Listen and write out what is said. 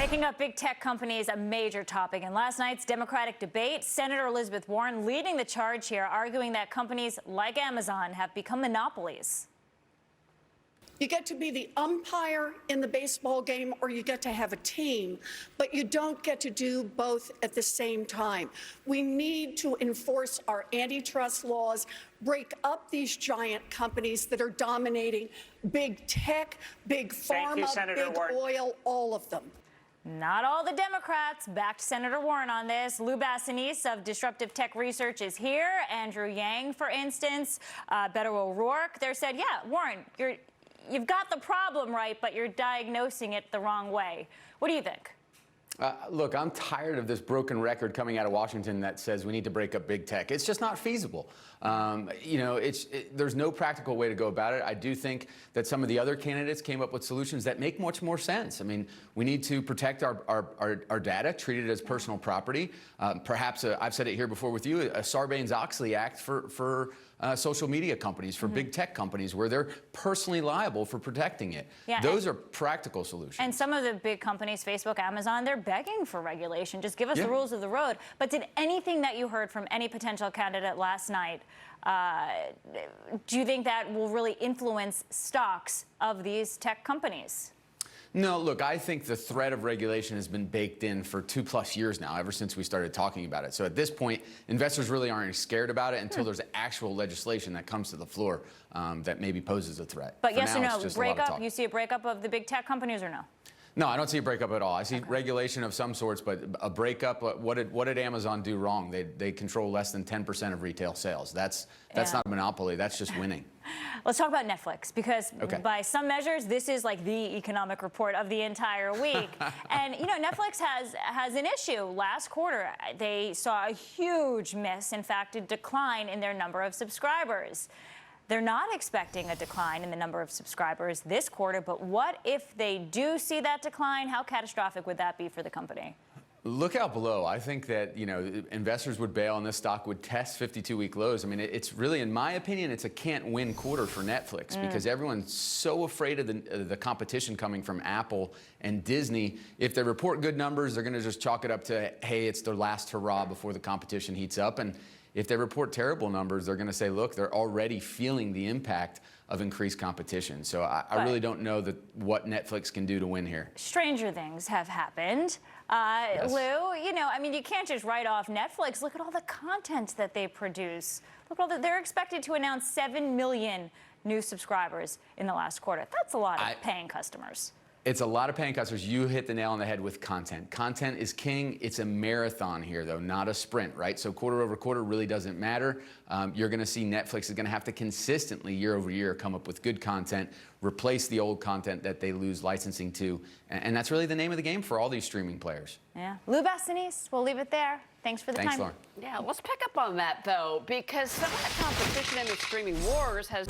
Breaking up big tech companies, a major topic in last night's Democratic debate. Senator Elizabeth Warren leading the charge here, arguing that companies like Amazon have become monopolies. You get to be the umpire in the baseball game, or you get to have a team, but you don't get to do both at the same time. We need to enforce our antitrust laws, break up these giant companies that are dominating big tech, big pharma, big oil, all of them. Not all the Democrats backed Senator Warren on this. Lou Basenese of Disruptive Tech Research is here. Andrew Yang, for instance, Beto O'Rourke. They said, yeah, Warren, you've got the problem right, but you're diagnosing it the wrong way. What do you think? Look, I'm tired of this broken record coming out of Washington that says we need to break up big tech. It's just not feasible. There's no practical way to go about it. I do think that some of the other candidates came up with solutions that make much more sense. I mean, we need to protect our data, treat it as personal property. Perhaps, I've said it here before with you, a Sarbanes-Oxley Act for social media companies, for big tech companies, where they're personally liable for protecting it. Yeah, those are practical solutions. And some of the big companies, Facebook, Amazon, they're begging for regulation. Just give us the rules of the road. But did anything that you heard from any potential candidate last night, do you think that will really influence stocks of these tech companies? No, look, I think the threat of regulation has been baked in for 2+ years now, ever since we started talking about it. So at this point, investors really aren't scared about it until there's actual legislation that comes to the floor that maybe poses a threat. But yes or no, breakup, you see a breakup of the big tech companies or no? No, I don't see a breakup at all. I see regulation of some sorts, but a breakup. What did Amazon do wrong? They control less than 10% of retail sales. That's not a monopoly. That's just winning. Let's talk about Netflix, because by some measures, this is like the economic report of the entire week. And you know, Netflix has an issue. Last quarter, they saw a huge miss. In fact, a decline in their number of subscribers. They're not expecting a decline in the number of subscribers this quarter, but what if they do see that decline? How catastrophic would that be for the company? Look out below. I think that, you know, investors would bail and this stock would test 52-week lows. I mean, it's really, in my opinion, it's a can't-win quarter for Netflix because everyone's so afraid of the competition coming from Apple and Disney. If they report good numbers, they're going to just chalk it up to, hey, it's their last hurrah before the competition heats up. And if they report terrible numbers, they're going to say, look, they're already feeling the impact of increased competition. So I really don't know what Netflix can do to win here. Stranger things have happened. Yes. Lou, you know, I mean, you can't just write off Netflix. Look at all the content that they produce. Look at all they're expected to announce 7 million new subscribers in the last quarter. That's a lot of paying customers. It's a lot of paying customers. You hit the nail on the head with content. Content is king. It's a marathon here, though, not a sprint, right? So quarter over quarter really doesn't matter. You're going to see Netflix is going to have to consistently, year over year, come up with good content, replace the old content that they lose licensing to. And that's really the name of the game for all these streaming players. Yeah. Lou Basenese, we'll leave it there. Thanks for the time. Thanks, Lauren. Yeah, let's pick up on that, though, because some of that competition in the streaming wars has...